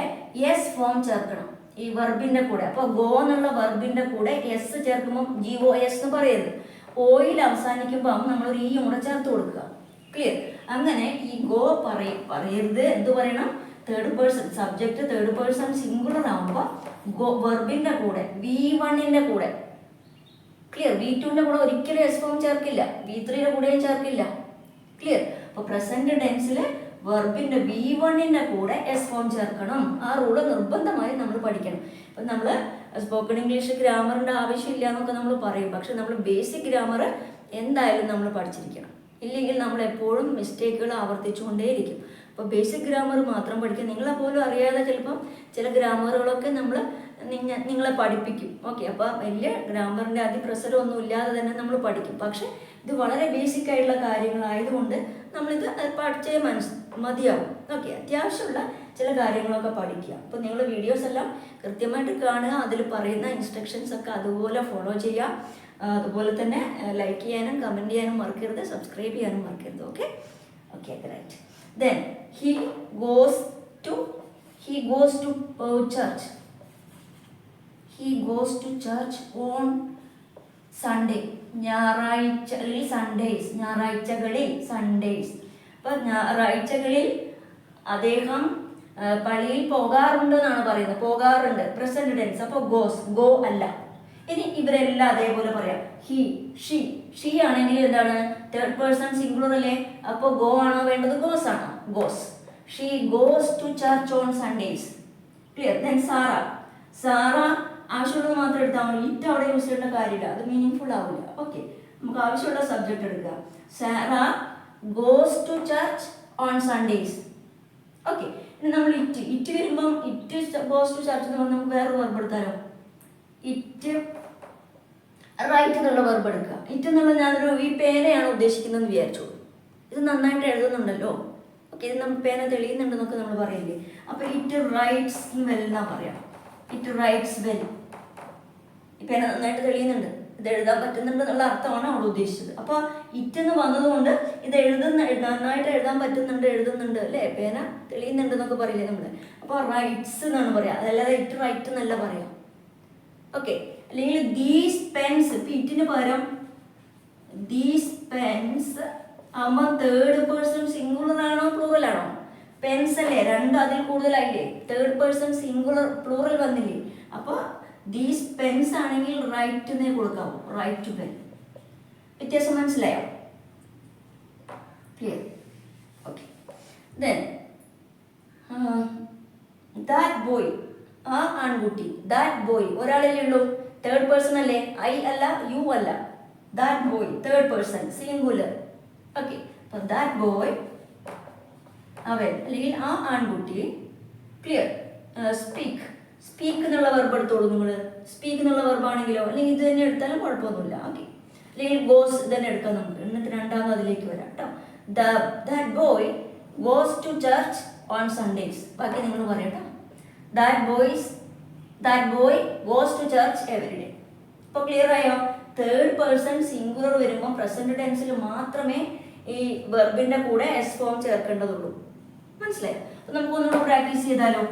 എസ് ഫോം ചേർക്കണം. ഈ വെർബിന്റെ കൂടെ അപ്പൊ ഗോ എന്നുള്ള വെർബിന്റെ കൂടെ എസ് ചേർക്കുമ്പോൾ GOS എന്ന് പറയരുത്. ഓയിൽ അവസാനിക്കുമ്പോൾ നമ്മൾ ഒരു ഈ കൂടെ ചേർത്ത് കൊടുക്കുക. ക്ലിയർ? അങ്ങനെ ഈ ഗോ പറയരുത്. എന്ത് പറയണം? Third person subject third person singular ആകുമ്പോൾ ഗോ വെർബിന്റെ കൂടെ V1ന്റെ കൂടെ, ക്ലിയർ? V2ന്റെ കൂടെ ഒരിക്കലും എസ് ഫോം ചേർക്കില്ല. V3യുടെ കൂടെയും ചേർക്കില്ല. ക്ലിയർ? അപ്പൊ പ്രസന്റ് ടെൻസിൽ വെർബിന്റെ V1ന്റെ കൂടെ എസ് ഫോം ചേർക്കണം. ആ റൂള് നിർബന്ധമായി നമ്മൾ പഠിക്കണം. ഇപ്പം നമ്മൾ സ്പോക്കൺ ഇംഗ്ലീഷ് ഗ്രാമറിന്റെ ആവശ്യമില്ല എന്നൊക്കെ നമ്മൾ പറയും. പക്ഷെ നമ്മൾ ബേസിക് ഗ്രാമർ എന്തായാലും നമ്മൾ പഠിച്ചിരിക്കണം. ഇല്ലെങ്കിൽ നമ്മൾ എപ്പോഴും മിസ്റ്റേക്കുകൾ ആവർത്തിച്ചുകൊണ്ടേയിരിക്കും. അപ്പോൾ ബേസിക് ഗ്രാമർ മാത്രം പഠിക്കുക. നിങ്ങളെ പോലും അറിയാതെ ചിലപ്പം ചില ഗ്രാമറുകളൊക്കെ നിങ്ങളെ പഠിപ്പിക്കും. ഓക്കെ, അപ്പോൾ വലിയ ഗ്രാമറിൻ്റെ അതിപ്രസരമൊന്നും ഇല്ലാതെ തന്നെ നമ്മൾ പഠിക്കും. പക്ഷെ ഇത് വളരെ ബേസിക് ആയിട്ടുള്ള കാര്യങ്ങളായതുകൊണ്ട് നമ്മളിത് പഠിച്ചേ മതിയാവും. ഓക്കെ, അത്യാവശ്യമുള്ള ചില കാര്യങ്ങളൊക്കെ പഠിക്കുക. അപ്പോൾ നിങ്ങൾ വീഡിയോസ് എല്ലാം കൃത്യമായിട്ട് കാണുക. അതിൽ പറയുന്ന ഇൻസ്ട്രക്ഷൻസ് ഒക്കെ അതുപോലെ ഫോളോ ചെയ്യുക. അതുപോലെ തന്നെ ലൈക്ക് ചെയ്യാനും കമൻറ്റ് ചെയ്യാനും മറക്കരുത്, സബ്സ്ക്രൈബ് ചെയ്യാനും മറക്കരുത്. Okay okay, right. Then he goes to church. He goes to church on Sunday. ഞായറാഴ്ചകളിൽ സൺഡേസ്. ഞായറാഴ്ചകളിൽ സൺഡേസ്. അപ്പം ഞായറാഴ്ചകളിൽ അദ്ദേഹം പള്ളിയിൽ പോകാറുണ്ടെന്നാണ് പറയുന്നത്. പോകാറുണ്ട് പ്രസന്റ് ടെൻസ്. അപ്പോൾ ഗോസ്, ഗോ അല്ല. ഇനി ഇവരെല്ലാം അതേപോലെ പറയാം. ഹി, ഷീ ആണെങ്കിൽ എന്താണ്? തേർഡ് പേഴ്സൺ സിംഗുലർ അല്ലേ? അപ്പോൾ ഗോ ആണോ വേണ്ടത്? ഗോസ് ആണോ? Goes. She goes to church on Sundays. Clear? Then Sara ആവശ്യമുള്ളത് മാത്രം എടുത്താൽ മതി. ഇറ്റ് അവിടെ യൂസ് ചെയ്യേണ്ട കാര്യമില്ല, അത് മീനിങ് ഫുൾ ആവില്ല. ഓക്കെ, നമുക്ക് ആവശ്യമുള്ള സബ്ജക്റ്റ് എടുക്കുക. Sara goes to church on Sundays. Okay, ഇനി നമ്മൾ ഇറ്റ് വരുമ്പം ഇറ്റ് ഗോസ് ടു ചർച്ച് എന്ന് പറഞ്ഞാൽ നമുക്ക് വേറെ വെർബ് എടുത്താലോ? ഇറ്റ് റൈറ്റ് എന്നുള്ള വെർബ് എടുക്കുക. ഇറ്റ് എന്നുള്ള ഞാനൊരു ഈ പേനയാണ് ഉദ്ദേശിക്കുന്നതെന്ന് വിചാരിച്ചോളൂ. ഇത് നന്നായിട്ട് എഴുതുന്നുണ്ടല്ലോ. ഓക്കെ, ഇത് നമ്മൾ പേന തെളിയുന്നുണ്ടെന്നൊക്കെ നമ്മൾ പറയില്ലേ? അപ്പോൾ ഇറ്റ് റൈറ്റ്സ് വെൽ എന്നാ പറയാം. It rights well. ഈ പേന നന്നായിട്ട് തെളിയുന്നുണ്ട്, ഇത് എഴുതാൻ പറ്റുന്നുണ്ട് എന്നുള്ള അർത്ഥമാണ് അവൾ ഉദ്ദേശിച്ചത്. അപ്പോൾ ഇറ്റ് എന്ന് വന്നതുകൊണ്ട് ഇത് നന്നായിട്ട് എഴുതാൻ എഴുതുന്നുണ്ട് അല്ലേ? പേന തെളിയുന്നുണ്ട് എന്നൊക്കെ പറയില്ലേ നമ്മൾ? അപ്പോൾ റൈറ്റ്സ് എന്നാണ് പറയാം, അതല്ലാതെ ഇറ്റ് റൈറ്റ് എന്നല്ല പറയാം. ഓക്കെ, അല്ലെങ്കിൽ ദീസ് പെൻസ്. ഇപ്പം ഇറ്റിന് പകരം ദീസ് പെൻസ് ആകുമ്പോൾ തേർഡ് പേഴ്സൺ സിംഗുലർ ആണോ പ്ലൂറൽ ആണോ? പെൻസ് അല്ലേ, രണ്ടും അതിൽ കൂടുതലായില്ലേ? തേർഡ് പേഴ്സൺ സിംഗുലർ പ്ലൂറൽ വന്നില്ലേ? അപ്പോൾ ദീസ് പെൻസ് ആണെങ്കിൽ റൈറ്റ് എന്നേ കൊടുക്കാവൂ. Right to pen. വ്യത്യാസം മനസ്സിലായോ? Clear? Okay. Then that boy, ആ ആൺകുട്ടി. ദാറ്റ് ബോയ് ഒരാളല്ലേ ഉള്ളൂ, തേർഡ് പേഴ്സൺ അല്ലേ? ഐ അല്ല, യു അല്ല. That boy third person singular. Okay, അപ്പോൾ ദാറ്റ് ബോയ് അവൻ അല്ലെങ്കിൽ ആ ആൺകുട്ടി. ക്ലിയർ? സ്പീക്ക് എന്നുള്ള വെർബ് എടുത്തോളൂ നിങ്ങൾ. സ്പീക്ക് എന്നുള്ള വെർബാണെങ്കിലോ അല്ലെങ്കിൽ ഇത് തന്നെ എടുത്താലും കുഴപ്പമൊന്നുമില്ല. ഓക്കെ, അല്ലെങ്കിൽ ഗോസ് തന്നെ എടുക്കാം നമുക്ക്. എന്നിട്ട് രണ്ടാമത് അതിലേക്ക് വരാം കേട്ടോ. That boy goes to church on Sundays. ബാക്കി നിങ്ങൾ പറയട്ടോ. That boy goes to church every day. ഇപ്പോൾ ക്ലിയർ ആയോ? തേർഡ് പേഴ്സൺ സിംഗുലർ വരുമ്പോൾ പ്രസന്റ് ടെൻസിൽ മാത്രമേ ഈ വെർബിന്റെ കൂടെ എസ് ഫോം ചേർക്കേണ്ടതുള്ളൂ. മനസ്സിലായോ? അപ്പൊ നമുക്ക് ഒന്നുകൂടെ പ്രാക്ടീസ് ചെയ്താലോ.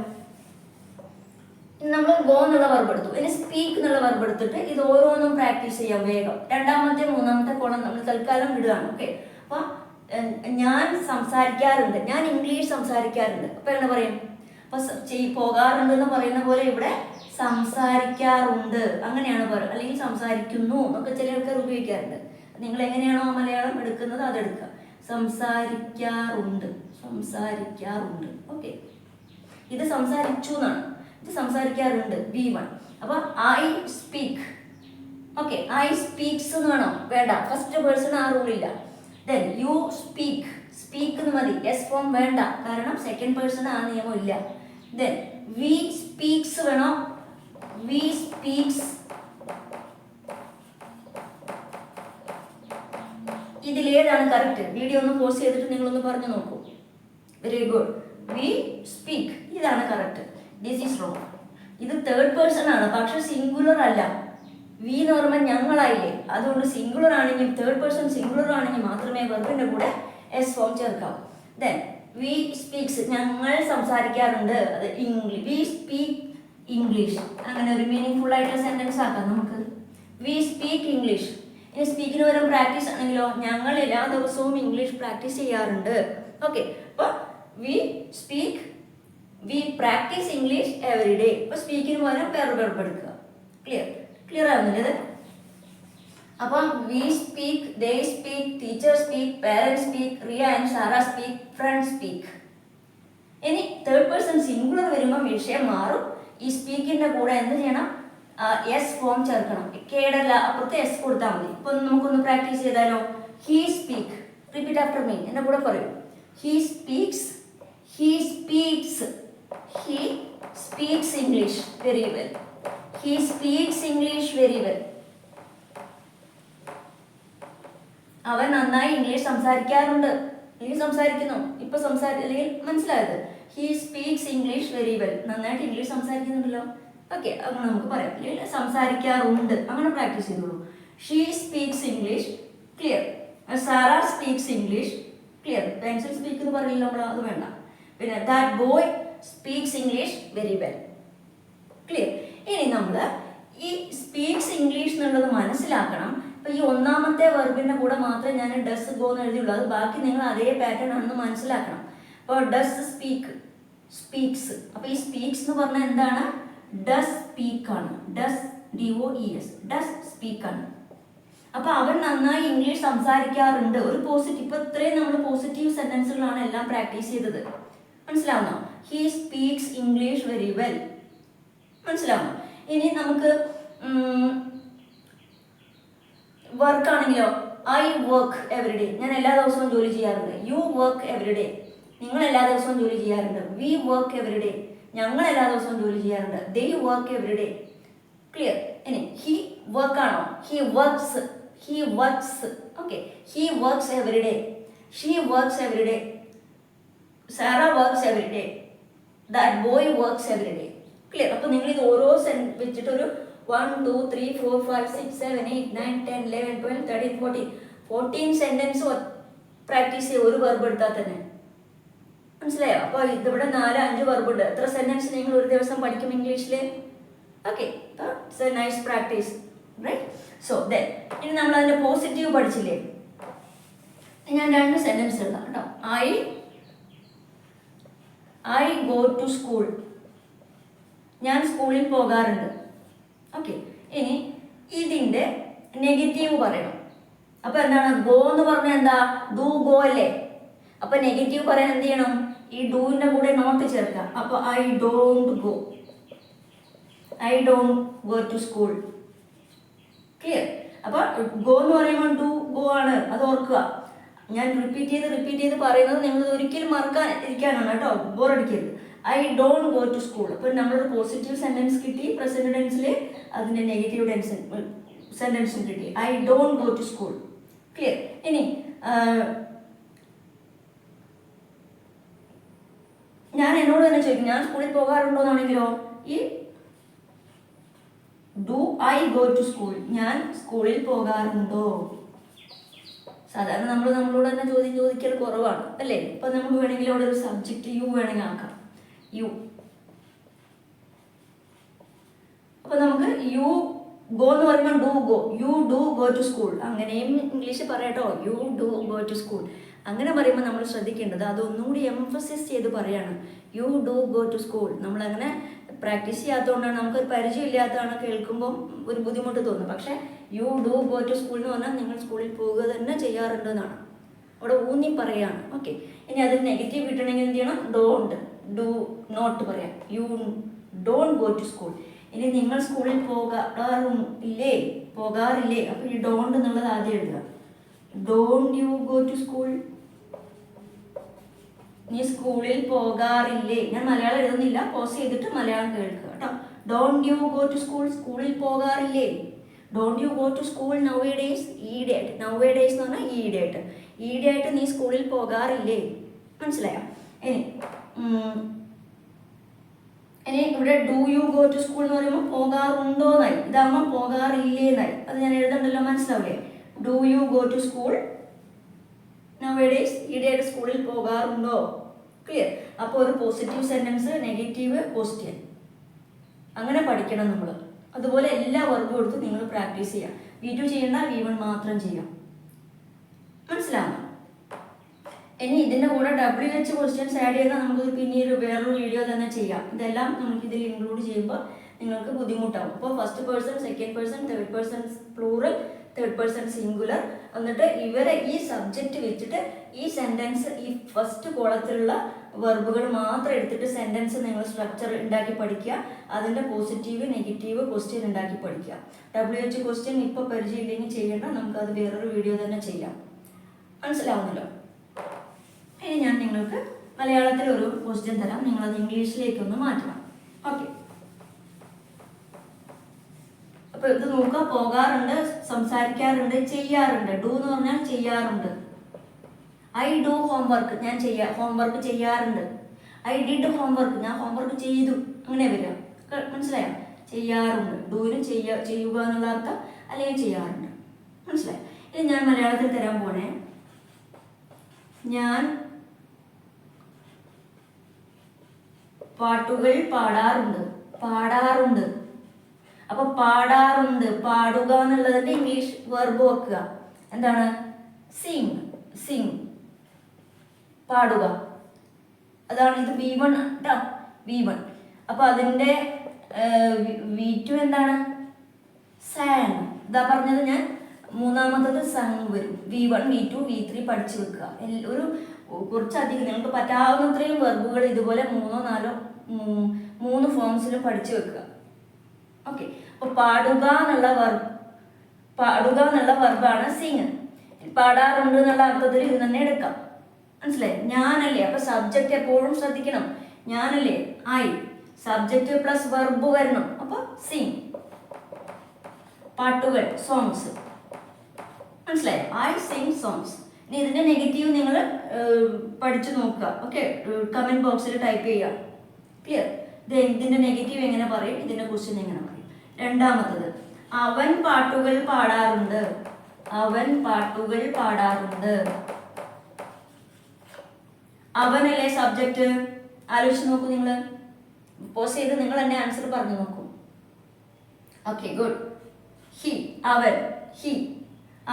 നമ്മൾ ഗോ എന്നുള്ള വെർബ് എടുത്തു, ഇനി സ്പീക്ക് എന്നുള്ള വെർബ് എടുത്തിട്ട് ഇത് ഓരോന്നും പ്രാക്ടീസ് ചെയ്യാം വേഗം. രണ്ടാമത്തെ മൂന്നാമത്തെ കോളം നമ്മൾ തൽക്കാലം വിടുകയാണ്. ഓക്കെ, അപ്പൊ ഞാൻ സംസാരിക്കാറുണ്ട്, ഞാൻ ഇംഗ്ലീഷ് സംസാരിക്കാറുണ്ട്. അപ്പൊ എങ്ങനെ പറയും? അപ്പൊ പോകാറുണ്ട് എന്ന് പറയുന്ന പോലെ ഇവിടെ സംസാരിക്കാറുണ്ട് അങ്ങനെയാണ് പറയുക, അല്ലെങ്കിൽ സംസാരിക്കുന്നു എന്നൊക്കെ ചില ആൾക്കാർ ഉപയോഗിക്കാറുണ്ട്. നിങ്ങൾ എങ്ങനെയാണോ മലയാളം എടുക്കുന്നത് അതെടുക്കുക. സംസാരിക്കാറുണ്ട്, സംസാരിക്കാറുണ്ട്. ഓക്കെ, ഇത് സംസാരിച്ചു എന്നാണ്, ഇത് സംസാരിക്കാറുണ്ട് B1. അപ്പൊ I speak. Okay, I speaks എന്ന് വേണോ? വേണ്ട, ഫസ്റ്റ് പേഴ്സൺ ആ റൂളില്ല. ദെൻ യു സ്പീക്ക്, സ്പീക്ക് എന്ന് മതി, എസ് ഫോം വേണ്ട, കാരണം സെക്കൻഡ് പേഴ്സൺ ആ നിയമം ഇല്ല. ദെൻ വി സ്പീക്സ് വേണോ? We speaks. ഇതിലേതാണ് കറക്റ്റ്? വീഡിയോ ഒന്ന് പോസ്റ്റ് ചെയ്തിട്ട് നിങ്ങളൊന്ന് പറഞ്ഞു നോക്കൂ. Very good. വി സ്പീക്ക്, ഇതാണ് കറക്റ്റ്. This is wrong. ഇത് തേർഡ് പേഴ്സൺ ആണ്, പക്ഷെ സിംഗുലർ അല്ല. വി എന്ന് പറയുമ്പോൾ ഞങ്ങളായില്ലേ, അതുകൊണ്ട് സിംഗുലർ ആണെങ്കിൽ, തേർഡ് പേഴ്സൺ സിംഗുലർ ആണെങ്കിൽ മാത്രമേ വെർബിന്റെ കൂടെ എസ് ഫോം ചേർക്കാം. ദെൻ വി സ്പീക്സ്, ഞങ്ങൾ സംസാരിക്കാറുണ്ട്, അത് ഇംഗ്ലീഷ്. വി സ്പീക്ക് ഇംഗ്ലീഷ്, അങ്ങനെ ഒരു മീനിങ് ഫുൾ ആയിട്ടുള്ള സെന്റൻസ് ആക്കാം നമുക്ക്. We speak English. ഇനി സ്പീക്കിന് പകരം പ്രാക്ടീസ് ആണെങ്കിലോ, ഞങ്ങൾ എല്ലാ ദിവസവും ഇംഗ്ലീഷ് പ്രാക്ടീസ് ചെയ്യാറുണ്ട്. ഓക്കെ, അപ്പോൾ we speak, we practice English every day. ഇപ്പോൾ സ്പീക്കിന് പകരം വേറെ വെർബ് എടുക്കുക. ക്ലിയർ ആവുന്നില്ല? അപ്പം we speak, they speak, teacher speak, parents speak, Riya and Sara speak, friend speak. ഇനി തേർഡ് പേഴ്സൺ സിംഗുലർ വരുമ്പോൾ വിഷയം മാറും. ഈ സ്പീക്കിന്റെ കൂടെ എന്ത് ചെയ്യണം? എസ് ഫോം ചേർക്കണം. കേടല്ല, അപ്പുറത്ത് എസ് കൊടുത്താൽ മതി. ഇപ്പൊ നമുക്കൊന്ന് പ്രാക്ടീസ് ചെയ്താലോ. He speak, repeat after me, എന്റെ കൂടെ പറയൂ. He speaks, he speaks, he speaks English very well. He speaks English very well. അവൻ നന്നായി ഇംഗ്ലീഷ് സംസാരിക്കാറുണ്ട്, അല്ലെങ്കിൽ സംസാരിക്കുന്നു. ഇപ്പൊ അല്ലെങ്കിൽ മനസ്സിലായത്? He speaks English very well. നന്നായിട്ട് ഇംഗ്ലീഷ് സംസാരിക്കുന്നുണ്ടല്ലോ. ഓക്കെ, അങ്ങനെ നമുക്ക് പറയാം. അല്ലെങ്കിൽ സംസാരിക്കാറുണ്ട്, അങ്ങനെ പ്രാക്ടീസ് ചെയ്തോളൂ. She speaks English, clear. Sara speaks English, clear. Pencil speak എന്ന് പറയില്ല നമ്മൾ, അത് വേണ്ട. പിന്നെ that boy speaks English very well, clear. ഇനി നമ്മൾ ഈ സ്പീക്സ് ഇംഗ്ലീഷ് എന്നുള്ളത് മനസ്സിലാക്കണം. അപ്പൊ ഈ ഒന്നാമത്തെ വെർബിന്റെ കൂടെ മാത്രമേ ഞാൻ ഡസ് ഗോ എന്ന് എഴുതിയുള്ളൂ. അത് ബാക്കി നിങ്ങൾ അതേ പാറ്റേൺ ആണെന്ന് മനസ്സിലാക്കണം. അപ്പോൾ ഡസ് സ്പീക്ക്, സ്പീക്സ്. അപ്പൊ ഈ സ്പീക്സ് എന്ന് പറഞ്ഞാൽ എന്താണ്? ഡസ് സ്പീക്ക് ആണ്. ഡസ് DOES, ഡസ് സ്പീക്ക് ആണ്. അപ്പൊ അവൻ നന്നായി ഇംഗ്ലീഷ് സംസാരിക്കാറുണ്ട്. ഒരു പോസിറ്റീവ്, ഇപ്പൊ ഇത്രയും നമ്മൾ പോസിറ്റീവ് സെന്റൻസുകളാണ് എല്ലാം പ്രാക്ടീസ് ചെയ്തത്. മനസ്സിലാവുന്നോ? He speaks English very well. മനസ്സിലാവുന്നു? ഇനി നമുക്ക് വർക്ക് ആണെങ്കിലോ, ഐ വർക്ക് എവറി ഡേ, ഞാൻ എല്ലാ ദിവസവും ജോലി ചെയ്യാറുണ്ട്. യു വർക്ക് എവറി ഡേ, നിങ്ങൾ എല്ലാ ദിവസവും ജോലി ചെയ്യാറുണ്ട്. വി വർക്ക് എവറി ഡേ, ഞങ്ങൾ എല്ലാ ദിവസവും ജോലി ചെയ്യാറുണ്ട്. They work every day, clear. ഇനി ഹി വർക്ക് ആണോ? He works, he works. Okay, he works every day, she works every day, Sara works every day, that boy works every day, clear. അപ്പൊ നിങ്ങൾ ഇത് ഓരോ വെച്ചിട്ട് ഒരു 1 2 3 4 5 6 7 8 9 10 11 12 13 14 സെന്റൻസ് പ്രാക്ടീസ് ചെയ്യും ഒരു വെർബ് എടുത്താൽ തന്നെ. മനസ്സിലായോ? അപ്പൊ ഇതിവിടെ 4 5 വെർബ് ഉണ്ട്. എത്ര സെന്റൻസ് നിങ്ങൾ ഒരു ദിവസം പഠിക്കും ഇംഗ്ലീഷില്? Okay, it's a nice practice, right? So then ഇനി നമ്മൾ അതിന്റെ പോസിറ്റീവ് പഠിച്ചില്ലേ? ഞാൻ 2 സെന്റൻസ് എഴുതാം കേട്ടോ. ഐ ഗോ ടു സ്കൂൾ, ഞാൻ സ്കൂളിൽ പോകാറുണ്ട്. ഓക്കെ, ഇനി ഇതിന്റെ നെഗറ്റീവ് പറയണം. അപ്പൊ എന്താണ്? ഗോ എന്ന് പറഞ്ഞാൽ എന്താ? ഡു ഗോ അല്ലേ? അപ്പൊ നെഗറ്റീവ് പറയാൻ എന്ത് ചെയ്യണം? ഈ ഡൂവിന്റെ കൂടെ നോട്ട് ചേർക്കാം. അപ്പൊ I don't go, I don't go to school, clear. അപ്പൊ ഗോ എന്ന് പറയുമ്പോൾ ഡു ഗോ ആണ്, അത് ഓർക്കുക. ഞാൻ റിപ്പീറ്റ് ചെയ്ത് പറയുന്നത് നിങ്ങൾ ഒരിക്കലും മറക്കാൻ ഇരിക്കാനാണ് കേട്ടോ, ബോറടിക്കരുത്. I don't go to school. അപ്പോൾ നമ്മളൊരു പോസിറ്റീവ് സെന്റൻസ് കിട്ടി, പ്രസന്റ് ടെൻസിൽ അതിന്റെ നെഗറ്റീവ് സെന്റൻസും കിട്ടി. I don't go to school, clear. ഇനി ഞാൻ എന്നോട് തന്നെ ചോദിക്കും, ഞാൻ സ്കൂളിൽ പോകാറുണ്ടോ എന്നാണെങ്കിലോ, ഈ do I go to school, ഞാൻ സ്കൂളിൽ പോകാറുണ്ടോ. സാധാരണ നമ്മൾ നമ്മളോട് തന്നെ ചോദ്യം ചോദിക്കൽ കുറവാണ് അല്ലേ. ഇപ്പം നമുക്ക് വേണമെങ്കിൽ അവിടെ ഒരു സബ്ജക്റ്റ് യു വേണമെങ്കിൽ ആക്കാം, യു. അപ്പം നമുക്ക് യു ഗോ എന്ന് പറയുമ്പോൾ do go, you do go to school, അങ്ങനെയും ഇംഗ്ലീഷ് പറയട്ടോ, you do go to school. അങ്ങനെ പറയുമ്പോൾ നമ്മൾ ശ്രദ്ധിക്കേണ്ടത് അതൊന്നും കൂടി എംഫസിസ് ചെയ്ത് പറയാണ്, you do go to school. നമ്മളങ്ങനെ പ്രാക്ടീസ് ചെയ്യാത്തതുകൊണ്ടാണ്, നമുക്കൊരു പരിചയം ഇല്ലാത്തതാണ്, കേൾക്കുമ്പം ഒരു ബുദ്ധിമുട്ട് തോന്നും. പക്ഷേ you do go to school എന്ന് പറഞ്ഞാൽ നിങ്ങൾ സ്കൂളിൽ പോവുക തന്നെ ചെയ്യാറുണ്ട് എന്നാണ്, അവിടെ ഊന്നി പറയാണ്. ഓക്കെ, ഇനി അതിന് നെഗറ്റീവ് കിട്ടണമെങ്കിൽ എന്ത് ചെയ്യണം, ഡോണ്ട്, ഡു നോട്ട് പറയാം, you don't go to school. ഇനി നിങ്ങൾ സ്കൂളിൽ പോകാറില്ലേ, പോകാറില്ലേ, അപ്പോൾ ഈ ഡോണ്ട് എന്നുള്ളത് ആദ്യം എഴുതുക. Don't you go to school, നീ സ്കൂളിൽ പോകാറില്ലേ. ഞാൻ മലയാളം എഴുതുന്നില്ല, പോസ് ചെയ്തിട്ട് മലയാളം കേൾക്കുക കേട്ടോ. Don't you go to school, സ്കൂളിൽ പോകാറില്ലേ. Don't you go to school nowadays, ഈയിടെയായിട്ട്, നൗ എ ഡേയ്സ് എന്ന് പറഞ്ഞാൽ ഈയിടെയായിട്ട്, ഈയിടെയായിട്ട് നീ സ്കൂളിൽ പോകാറില്ലേ. മനസ്സിലായോ? ഇനി ഇവിടെ do you go to school എന്ന് പറയുമ്പോൾ പോകാറുണ്ടോന്നായി, ഇതാകുമ്പോൾ പോകാറില്ലേന്നായി. അത് ഞാൻ എഴുതണ്ടല്ലോ, മനസ്സിലാവില്ലേ. Do you go to school nowadays, ഈയിടെയായിട്ട് സ്കൂളിൽ പോകാറുണ്ടോ. ക്ലിയർ? അപ്പോൾ ഒരു പോസിറ്റീവ് സെൻറ്റൻസ്, നെഗറ്റീവ്, ക്വസ്റ്റ്യൻ, അങ്ങനെ പഠിക്കണം നമ്മൾ. അതുപോലെ എല്ലാ വർക്കും എടുത്ത് നിങ്ങൾ പ്രാക്ടീസ് ചെയ്യാം. V2 ചെയ്യേണ്ട, V1 മാത്രം ചെയ്യാം. മനസ്സിലാവുന്നു? ഇനി ഇതിൻ്റെ കൂടെ WH ക്വസ്റ്റ്യൻസ് ആഡ് ചെയ്താൽ നമുക്ക് പിന്നീട് വേറൊരു വീഡിയോ തന്നെ ചെയ്യാം. ഇതെല്ലാം നമുക്ക് ഇതിൽ ഇൻക്ലൂഡ് ചെയ്യുമ്പോൾ നിങ്ങൾക്ക് ബുദ്ധിമുട്ടാവും. അപ്പോൾ first person, second person, third person plural, third person singular, എന്നിട്ട് ഇവരെ ഈ സബ്ജക്റ്റ് വെച്ചിട്ട് ഈ സെൻറ്റൻസ്, ഈ ഫസ്റ്റ് കോളത്തിലുള്ള വെർബുകൾ മാത്രം എടുത്തിട്ട് സെൻറ്റൻസ് നിങ്ങൾ സ്ട്രക്ചർ ഉണ്ടാക്കി പഠിക്കുക. അതിൻ്റെ പോസിറ്റീവ്, നെഗറ്റീവ്, ക്വസ്റ്റ്യൻ ഉണ്ടാക്കി പഠിക്കുക. WH ക്വസ്റ്റ്യൻ ഇപ്പോൾ പരിചയമില്ലെങ്കിൽ ചെയ്യേണ്ട, നമുക്കത് വേറൊരു വീഡിയോ തന്നെ ചെയ്യാം. മനസ്സിലാവുന്നല്ലോ? ഇനി ഞാൻ നിങ്ങൾക്ക് മലയാളത്തിൽ ഒരു ക്വസ്റ്റ്യൻ തരാം, നിങ്ങളത് ഇംഗ്ലീഷിലേക്കൊന്ന് മാറ്റണം. ഓക്കെ, അപ്പോൾ ഇത് നോക്കുക. പോകാറുണ്ട്, സംസാരിക്കാറുണ്ട്, ചെയ്യാറുണ്ട്. ഡു എന്ന് പറഞ്ഞാൽ ചെയ്യാറുണ്ട്. ഐ ഡു ഹോംവർക്ക്, ഞാൻ ഹോംവർക്ക് ചെയ്യാറുണ്ട്. ഐ ഡിഡ് ഹോംവർക്ക്, ഞാൻ ഹോംവർക്ക് ചെയ്തു. അങ്ങനെ വരിക. മനസ്സിലായോ? ചെയ്യാറുണ്ട്, ഡുവിന് ചെയ്യുക എന്നുള്ള അർത്ഥം, അല്ലെങ്കിൽ ചെയ്യാറുണ്ട്. മനസ്സിലായോ? ഇനി ഞാൻ മലയാളത്തിൽ തരാൻ പോണേ. ഞാൻ പാട്ടുകൾ പാടാറുണ്ട്, പാടാറുണ്ട്. അപ്പൊ പാടാറുണ്ട്, പാടുക എന്നുള്ളതിന്റെ ഇംഗ്ലീഷ് വെർബ് വെക്കുക. എന്താണ്? സിങ്, സിങ്, പാടുക. അതാണ് ഇത് V1 കേട്ടോ, V1. അപ്പൊ അതിന്റെ V2 എന്താണ്? സാങ്. ഇതാ പറഞ്ഞത് ഞാൻ. മൂന്നാമത്തത് സങ് വരും. V1, V2, V3 പഠിച്ചു വെക്കുക. ഒരു കുറച്ചധികം നിങ്ങൾക്ക് പറ്റാവുന്നത്രയും വെർബുകൾ ഇതുപോലെ 3 4 3 ഫോംസിലും പഠിച്ചു വെക്കുക. ഓക്കെ, അപ്പോൾ പാടുക എന്നുള്ള വെർബാണ് സിങ്. പാടാറുണ്ട് എന്നുള്ള അർത്ഥത്തിൽ ഇത് തന്നെ എടുക്കാം. മനസ്സിലായി? ഞാനല്ലേ, അപ്പൊ സബ്ജക്റ്റ് എപ്പോഴും ശ്രദ്ധിക്കണം. ഞാനല്ലേ, ഐ, സബ്ജക്റ്റ് പ്ലസ് വെർബ് വരണം. അപ്പൊ സിങ്, പാട്ടുകൾ, സോങ്സ്. മനസ്സിലായി? I Singh songs. ഇനി ഇതിന്റെ നെഗറ്റീവ് നിങ്ങൾ പഠിച്ചു നോക്കുക. ഓക്കെ, കമന്റ് ബോക്സിൽ ടൈപ്പ് ചെയ്യുക. ക്ലിയർ? ഇതിന്റെ നെഗറ്റീവ് എങ്ങനെ പറയും, ഇതിന്റെ ക്വസ്റ്റ്യൻ എങ്ങനെ പറയും. രണ്ടാമത്തത്, അവൻ പാട്ടുകൾ പാടാറുണ്ട്, അവൻ പാട്ടുകൾ പാടാറുണ്ട്. അവനല്ലേ സബ്ജക്റ്റ്. ആലോചിച്ച് നോക്കൂ, നിങ്ങൾ പോസ് ചെയ്ത് നിങ്ങൾ തന്നെ ആൻസർ പറഞ്ഞു നോക്കൂ. Okay, good. ഹി, അവൻ, ഹി.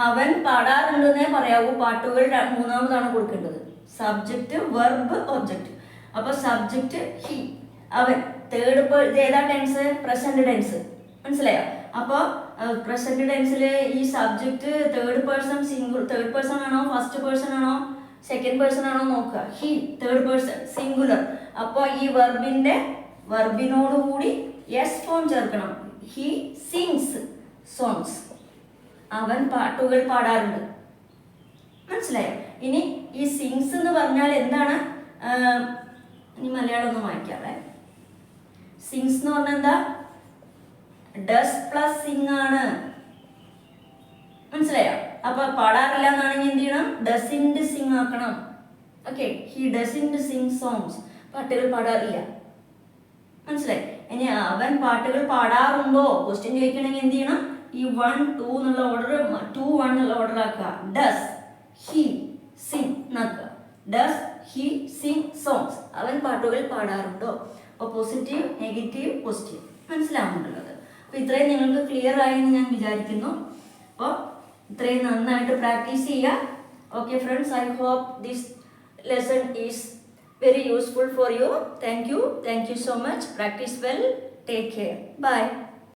അവൻ പാടാറുണ്ടെന്നേ പറയാവൂ. പാട്ടുകൾ മൂന്നാമതാണ് കൊടുക്കേണ്ടത്. Subject, verb, object. അപ്പൊ സബ്ജക്റ്റ് ഹി, അവൻ. തേർഡ് ഇത് ഏതാ ടെൻസ്? Present tense. മനസ്സിലായോ? അപ്പോൾ പ്രസന്റ് ടെൻസിൽ ഈ സബ്ജക്റ്റ് തേർഡ് പേഴ്സൺ ആണോ, ഫസ്റ്റ് പേഴ്സൺ ആണോ, സെക്കൻഡ് പേഴ്സൺ ആണോ നോക്കുക. He, third person, singular. അപ്പോൾ ഈ വെർബിനോടുകൂടി എസ് ഫോം ചേർക്കണം. He sings songs. അവൻ പാട്ടുകൾ പാടാറുണ്ട്. മനസ്സിലായോ? ഇനി ഈ സിങ്സ് എന്ന് പറഞ്ഞാൽ എന്താണ്? ഇനി മലയാളം ഒന്ന് വായിക്കാവേ. സിങ്സ് എന്ന് പറഞ്ഞാൽ എന്താ? ഡസ് പ്ലസ് സിങ് ആണ്. മനസ്സിലായോ? അപ്പൊ പാടാറില്ല എന്നാണെങ്കിൽ എന്ത് ചെയ്യണം? ഡസിൻഡ് സിങ് ആക്കണം. Okay, he ഡസിൻഡ് Singh songs. പാട്ടുകൾ പാടാറില്ല. മനസ്സിലായി? ഇനി അവൻ പാട്ടുകൾ പാടാറുണ്ടോ ക്വസ്റ്റ്യൻ ചോദിക്കണമെങ്കിൽ എന്ത് ചെയ്യണം? ഈ 1 2 എന്നുള്ള ഓർഡർ 2 1 എന്നുള്ള ഓർഡർ ആക്കുക. ഡസ് ഹി സിംഗ് എന്നാക്കുക. Does he sing songs? അവൻ പാട്ടുകൾ പാടാറുണ്ടോ? അപ്പോൾ പോസിറ്റീവ്, നെഗറ്റീവ്, പോസിറ്റീവ് മനസ്സിലാവുന്നുള്ളത്. അപ്പോൾ ഇത്രയും നിങ്ങൾക്ക് ക്ലിയർ ആയെന്ന് ഞാൻ വിചാരിക്കുന്നു. അപ്പോൾ ഇത്രയും നന്നായിട്ട് പ്രാക്ടീസ് ചെയ്യുക. Okay friends, I hope this lesson is very useful for you. Thank you so much. Practice well. Take care. Bye.